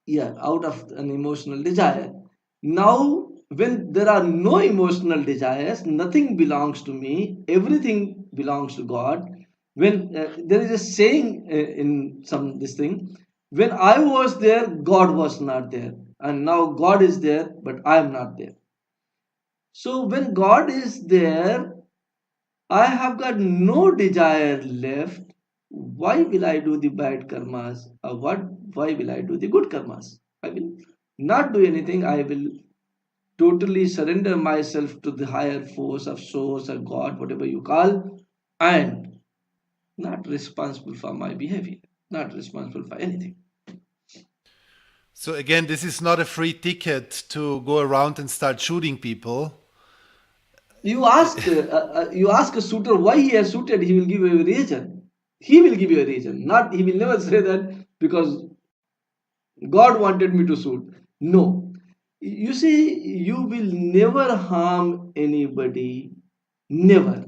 Yeah, out of an emotional desire. Now, when there are no emotional desires, nothing belongs to me, everything belongs to God. When there is a saying in some this thing, when I was there, God was not there, and now God is there, but I am not there. So when God is there, I have got no desire left. Why will I do the bad karmas? Why will I do the good karmas? I will not do anything. I will totally surrender myself to the higher force of source or God, whatever you call, and not responsible for my behavior, not responsible for anything. So again, this is not a free ticket to go around and start shooting people. You ask a suitor why he has suited, he will give you a reason. He will give you a reason. Not he will never say that because God wanted me to suit. No. You see, you will never harm anybody, never,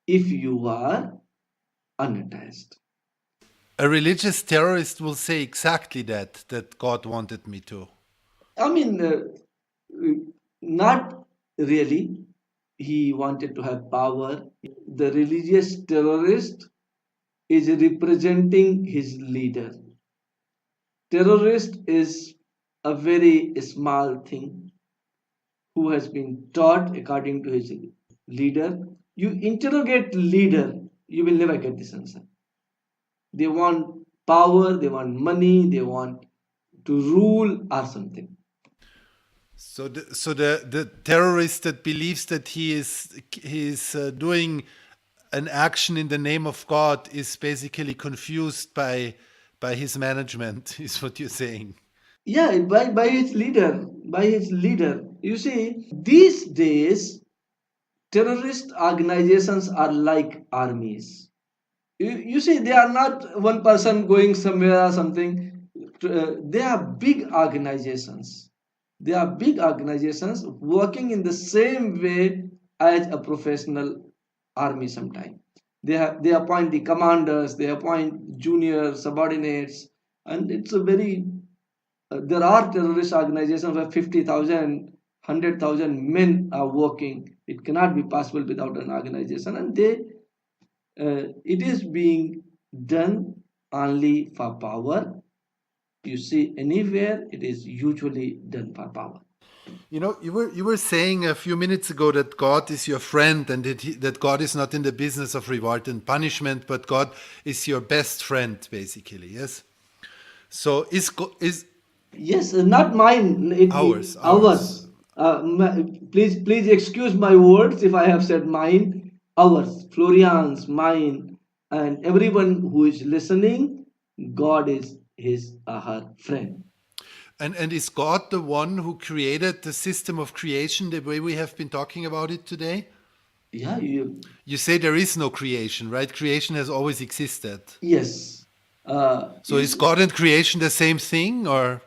if you are unattached. A religious terrorist will say exactly that God wanted me to. I mean, not really. He wanted to have power. The religious terrorist is representing his leader. Terrorist is a very small thing who has been taught according to his leader. You interrogate leader, you will never get this answer. They want power, they want money, they want to rule or something. So the terrorist that believes that he is doing an action in the name of God is basically confused by his management, is what you're saying. Yeah, by his leader, by his leader. You see, these days terrorist organizations are like armies. You see, they are not one person going somewhere or something. They are big organizations. They are big organizations working in the same way as a professional army sometimes. They appoint the commanders, they appoint junior subordinates, and it's a very there are terrorist organizations where 50,000, 100,000 men are working. It cannot be possible without an organization, and it is being done only for power. You see, anywhere it is usually done for power. You know, you were saying a few minutes ago that God is your friend and that God is not in the business of reward and punishment, but God is your best friend, basically. Yes. So is Yes, not mine. ours. Ours. Please excuse my words if I have said mine. Ours, Florian's, mine, and everyone who is listening. God is his or her friend. And is God the one who created the system of creation the way we have been talking about it today? Yeah, You say there is no creation, right? Creation has always existed. yes. So is God and creation the same thing, or?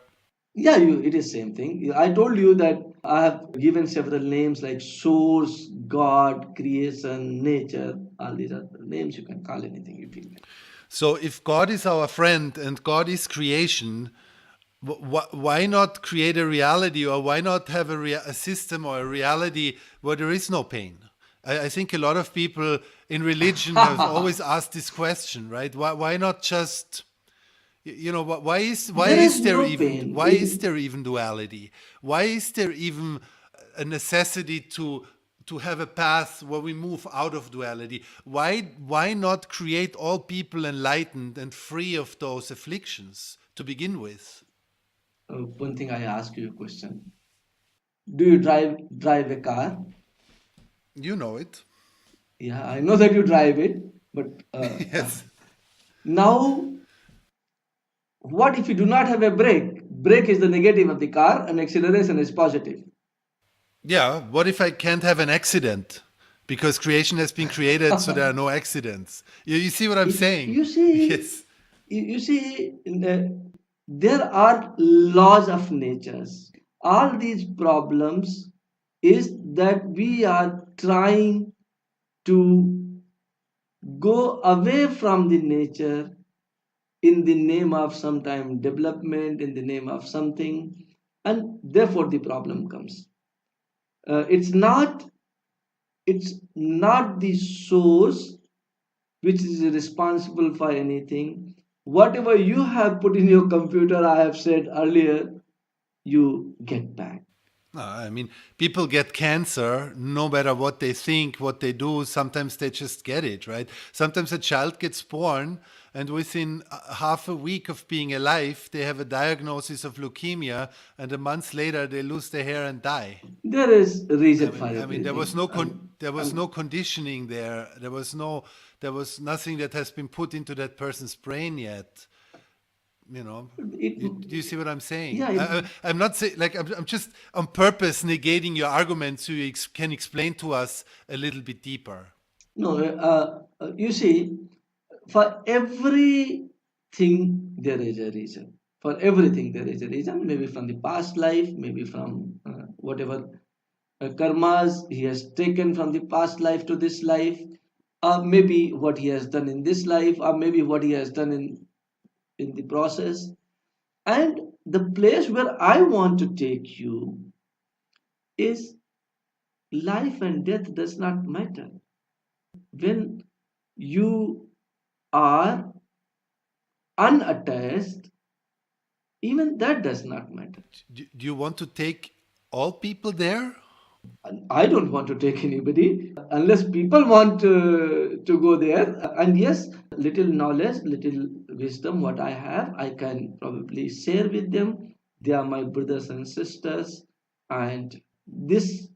Yeah, it is same thing. I told you that I have given several names like source, God, creation, nature. All these are the names. You can call anything you feel like. So if God is our friend and God is creation, why not create a reality, or why not have a system or a reality where there is no pain? I think a lot of people in religion have always asked this question, right? Why not just, There is no pain. why is there even duality? Why is there even a necessity to have a path where we move out of duality? Why not create all people enlightened and free of those afflictions to begin with? One thing I ask you a question. Do you drive a car? You know it. Yeah, I know that you drive it, but Yes. now what if you do not have a brake? Brake is the negative of the car, and acceleration is positive. Yeah. What if I can't have an accident? Because creation has been created so there are no accidents. You see what I'm saying? You see, Yes. you see. there are laws of natures. All these problems is that we are trying to go away from the nature in the name of sometime development, in the name of something, and therefore the problem comes. It's not the source which is responsible for anything. Whatever you have put in your computer, I have said earlier, you get back. No, I mean, people get cancer no matter what they think, what they do. Sometimes they just get it, right? Sometimes a child gets born and within half a week of being alive, they have a diagnosis of leukemia, and a month later they lose their hair and die. There is a reason I for mean, everything. there was no conditioning there. There was nothing that has been put into that person's brain yet. You know, It, do you see what I'm saying? yeah, it, I'm not saying like I'm just on purpose negating your argument so you can explain to us a little bit deeper. no, you see, for everything there is a reason. For everything there is a reason. Maybe from the past life, maybe from whatever karmas he has taken from the past life to this life, or maybe what he has done in this life, or maybe what he has done in the process. And the place where I want to take you is life and death does not matter. When you are unattached, even that does not matter. Do you want to take all people there? I don't want to take anybody unless people want to go there. And yes, little knowledge, little wisdom, what I have, I can probably share with them. They are my brothers and sisters. And this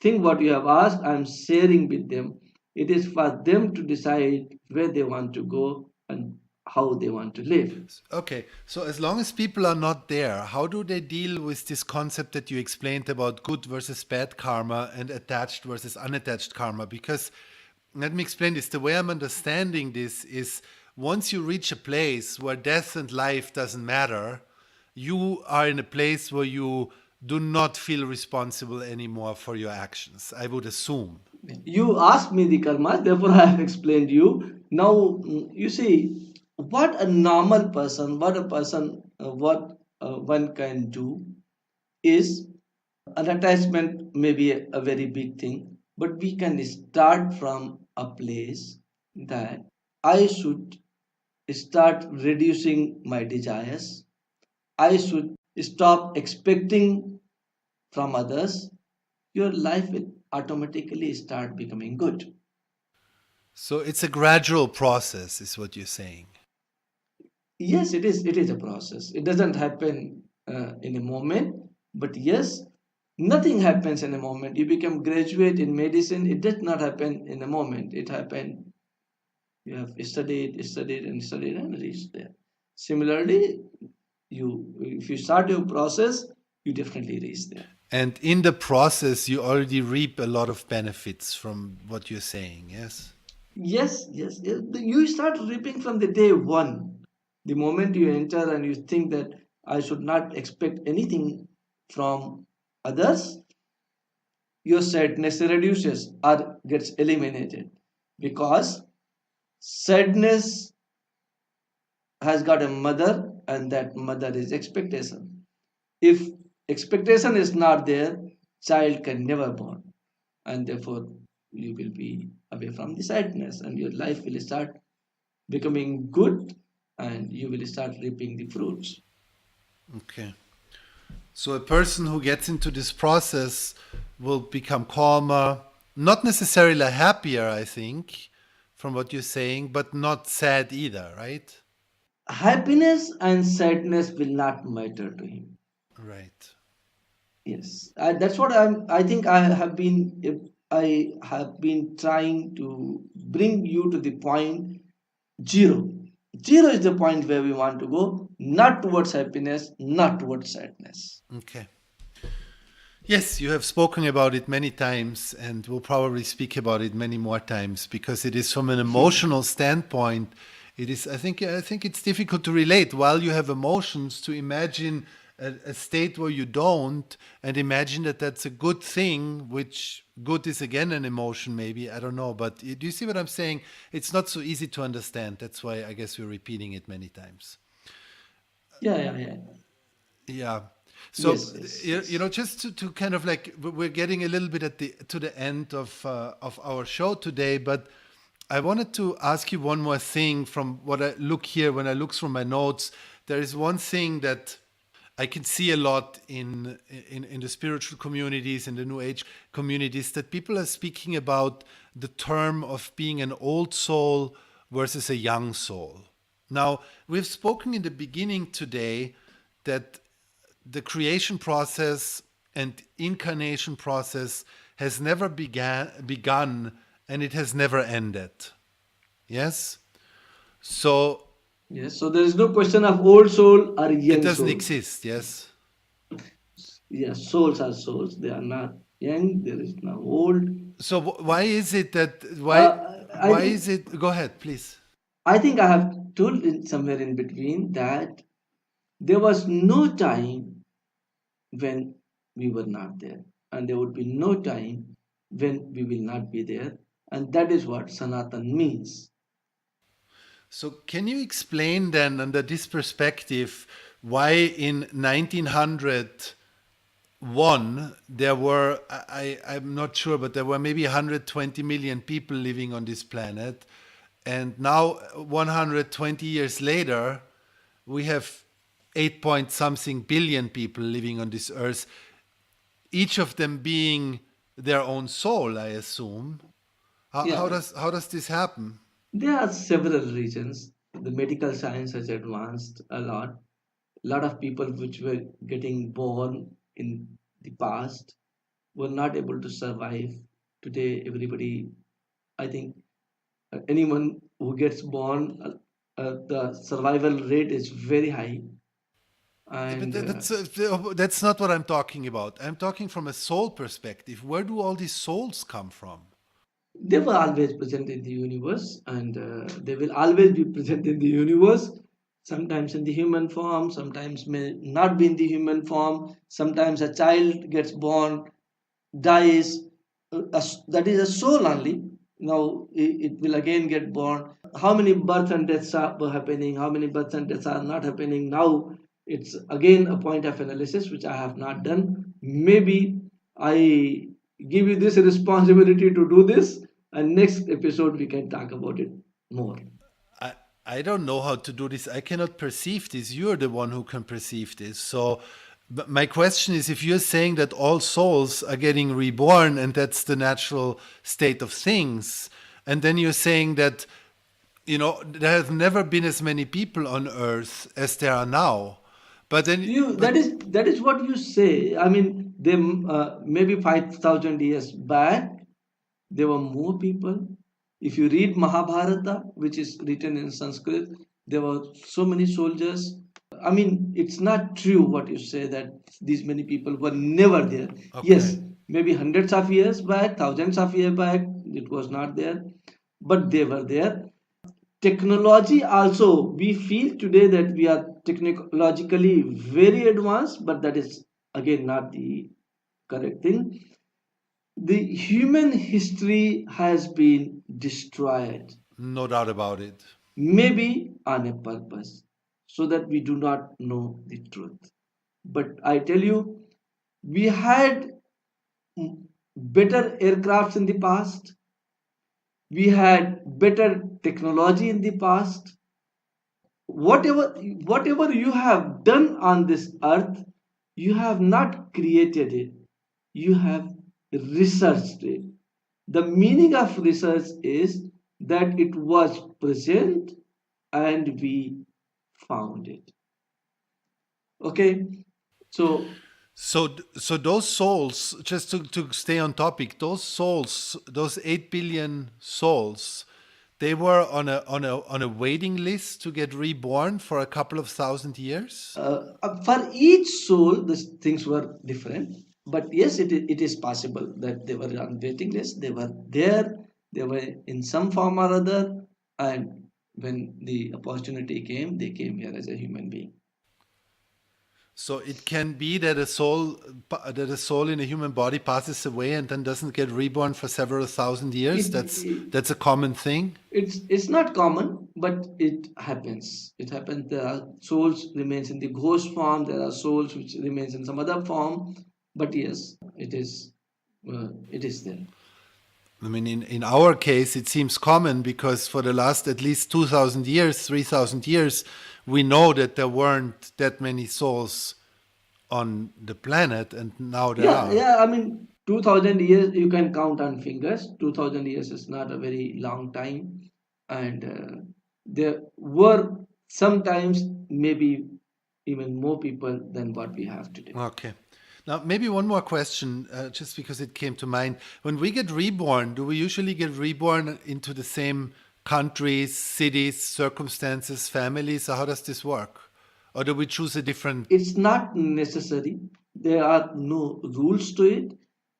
thing, what you have asked, I'm sharing with them. It is for them to decide where they want to go and how they want to live. Okay, so as long as people are not there, how do they deal with this concept that you explained about good versus bad karma and attached versus unattached karma? Because let me explain this. The way I'm understanding this is once you reach a place where death and life doesn't matter, you are in a place where you do not feel responsible anymore for your actions, I would assume. You asked me the karmas, therefore I have explained you. Now, you see, what a normal person, what one can do is an attachment may be a very big thing, but we can start from a place that I should start reducing my desires. I should stop expecting from others. Your life will automatically start becoming good. So it's a gradual process, is what you're saying. Yes, it is. It is a process. It doesn't happen in a moment. But yes, nothing happens in a moment. You become graduate in medicine. It does not happen in a moment. It happened. You have studied, and reached there. Similarly, if you start your process, you definitely reach there. And in the process, you already reap a lot of benefits from what you're saying, yes? Yes. You start reaping from the day one. The moment you enter and you think that I should not expect anything from others, your sadness reduces or gets eliminated because sadness has got a mother and that mother is expectation. If expectation is not there, child can never born and therefore you will be away from the sadness and your life will start becoming good and you will start reaping the fruits. Okay. So a person who gets into this process will become calmer, not necessarily happier, I think, from what you're saying, but not sad either, right? Happiness and sadness will not matter to him. Right. Yes, that's what I think I have been trying to bring you to the point zero. Zero is the point where we want to go, not towards happiness, not towards sadness. Okay. Yes, you have spoken about it many times, and we'll probably speak about it many more times because it is from an emotional standpoint, It is. I think it's difficult to relate while you have emotions to imagine a state where you don't, and imagine that that's a good thing. Which good is again an emotion, maybe I don't know. But do you see what I'm saying? It's not so easy to understand. That's why I guess we're repeating it many times. Yeah, yeah, yeah. Yeah. So Yes, yes, yes. just to kind of like we're getting a little bit at the to the end of our show today, but I wanted to ask you one more thing from what I look here when I look through my notes. There is one thing that I can see a lot in the spiritual communities, in the New Age communities, that people are speaking about the term of being an old soul versus a young soul. Now, we've spoken in the beginning today that the creation process and incarnation process has never begun and it has never ended. Yes? So Yes. So there is no question of old soul or it young doesn't soul. exist, yes? Yes, souls are souls. They are not young. There is no old. So why is it that I why think is it, go ahead, please. I have told somewhere in between that there was no time when we were not there, and there would be no time when we will not be there, and that is what Sanatan means. So can you explain then under this perspective why in 1901 there were I'm not sure, but there were maybe 120 million people living on this planet, and now 120 years later we have 8 point something billion people living on this earth, each of them being their own soul, I assume. How Yeah, does this happen? there are several reasons. The medical science has advanced a lot. A lot of people which were getting born in the past were not able to survive. Today, everybody, I think, anyone who gets born, the survival rate is very high. But And that's not what I'm talking about. I'm talking from a soul perspective. Where do all these souls come from? they were always present in the universe, and they will always be present in the universe. Sometimes in the human form, sometimes may not be in the human form. Sometimes a child gets born, dies, that is a soul only. Now it will again get born. How many births and deaths are happening? How many births and deaths are not happening? Now it's again a point of analysis which I have not done. Maybe I give you this responsibility to do this, and next episode we can talk about it more. I, I don't know how to do this. I cannot perceive this. You're the one who can perceive this. So, but my question is, if you're saying that all souls are getting reborn and that's the natural state of things, and then you're saying that, there have never been as many people on earth as there are now. But then, You but that is what you say. I mean, they maybe 5,000 years back there were more people. If you read Mahabharata, which is written in Sanskrit, there were so many soldiers. I mean, it's not true what you say that these many people were never there. Yes, okay. maybe hundreds of years back, thousands of years back, it was not there, but they were there. Technology also, we feel today that we are technologically very advanced, but that is again not the correct thing. The human history has been destroyed, No doubt about it. maybe on a purpose, so that we do not know the truth. But I tell you, we had better aircrafts in the past, we had better technology in the past. Whatever you have done on this earth, you have not created it, you have researched it. The meaning of research is that it was present and we found it. Okay, so So those souls, just to stay on topic, those souls, those 8 billion souls, they were on a waiting list to get reborn for a couple of thousand years. for each soul the things were different, but yes, it is possible that they were on waiting list, they were there, they were in some form or other, and when the opportunity came, they came here as a human being. So it can be that a soul in a human body passes away and then doesn't get reborn for several thousand years. That's a common thing. It's not common, but it happens. It happens. There are souls remains in the ghost form. There are souls which remains in some other form. But yes, it is there. I mean, in our case, it seems common because for the last at least 2,000 years, 3,000 years, we know that there weren't that many souls on the planet, and now there are. Yeah. I mean, 2,000 years you can count on fingers. 2,000 years is not a very long time, and there were sometimes maybe even more people than what we have today. Okay. Now, maybe one more question, just because it came to mind. When we get reborn, do we usually get reborn into the same countries, cities, circumstances, families? Or how does this work? Or do we choose a different... It's not necessary. There are no rules to it.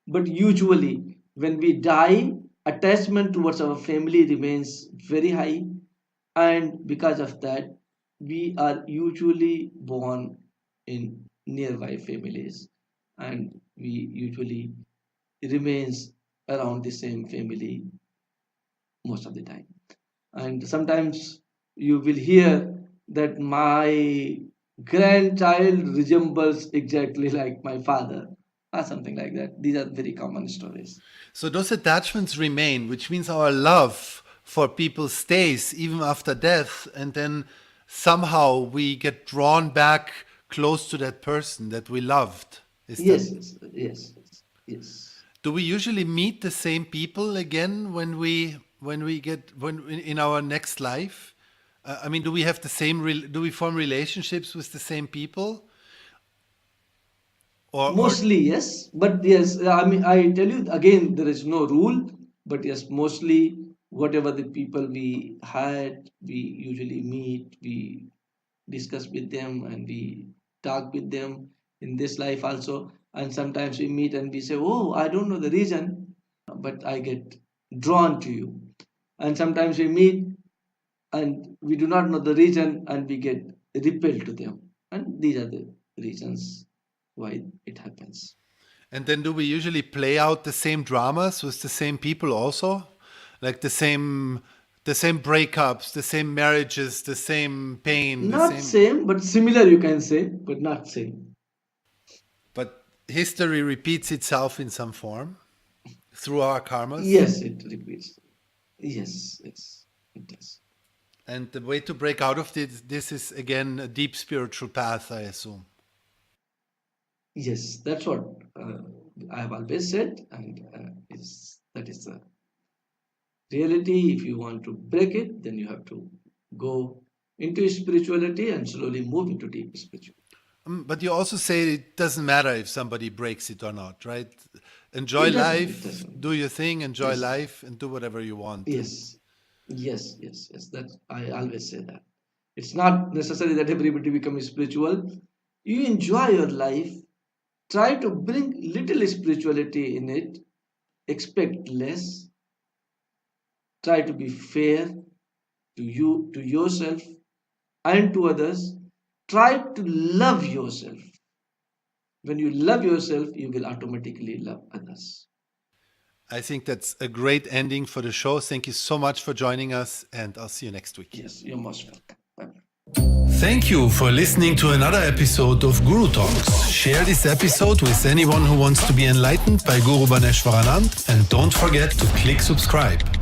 But usually, when we die, attachment towards our family remains very high. And because of that, we are usually born in nearby families. And we usually remains around the same family most of the time. And sometimes you will hear that my grandchild resembles exactly like my father or something like that. These are very common stories. So those attachments remain, which means our love for people stays even after death, and then somehow we get drawn back close to that person that we loved. Yes. Do we usually meet the same people again when in our next life? I mean, do we have the same? Do we form relationships with the same people? Mostly yes, but yes. I mean, I tell you again, there is no rule, but yes, mostly whatever the people we had, we usually meet, we discuss with them, and we talk with them in this life also. And sometimes we meet and we say, oh, I don't know the reason, but I get drawn to you. And sometimes we meet and we do not know the reason and we get repelled to them. And these are the reasons why it happens. And then do we usually play out the same dramas with the same people also? Like the same breakups, the same marriages, the same pain? Not same, but similar you can say, but not same. But history repeats itself in some form through our karmas? Yes, it repeats. Yes, it does. And the way to break out of this is again a deep spiritual path, I assume. Yes, that's what I have always said, and that is the reality. If you want to break it, then you have to go into spirituality and slowly move into deep spirituality. But you also say it doesn't matter if somebody breaks it or not, right? Enjoy life, do your thing, enjoy life, and do whatever you want. Yes. That I always say that. It's not necessary that everybody becomes spiritual. You enjoy your life. Try to bring little spirituality in it. Expect less. Try to be fair to you, to yourself, and to others. Try to love yourself. When you love yourself, you will automatically love others. I think that's a great ending for the show. Thank you so much for joining us, and I'll see you next week. Yes, you're most welcome. Bye-bye. Thank you for listening to another episode of Guru Talks. Share this episode with anyone who wants to be enlightened by Guru Bhaneswaranand, and don't forget to click subscribe.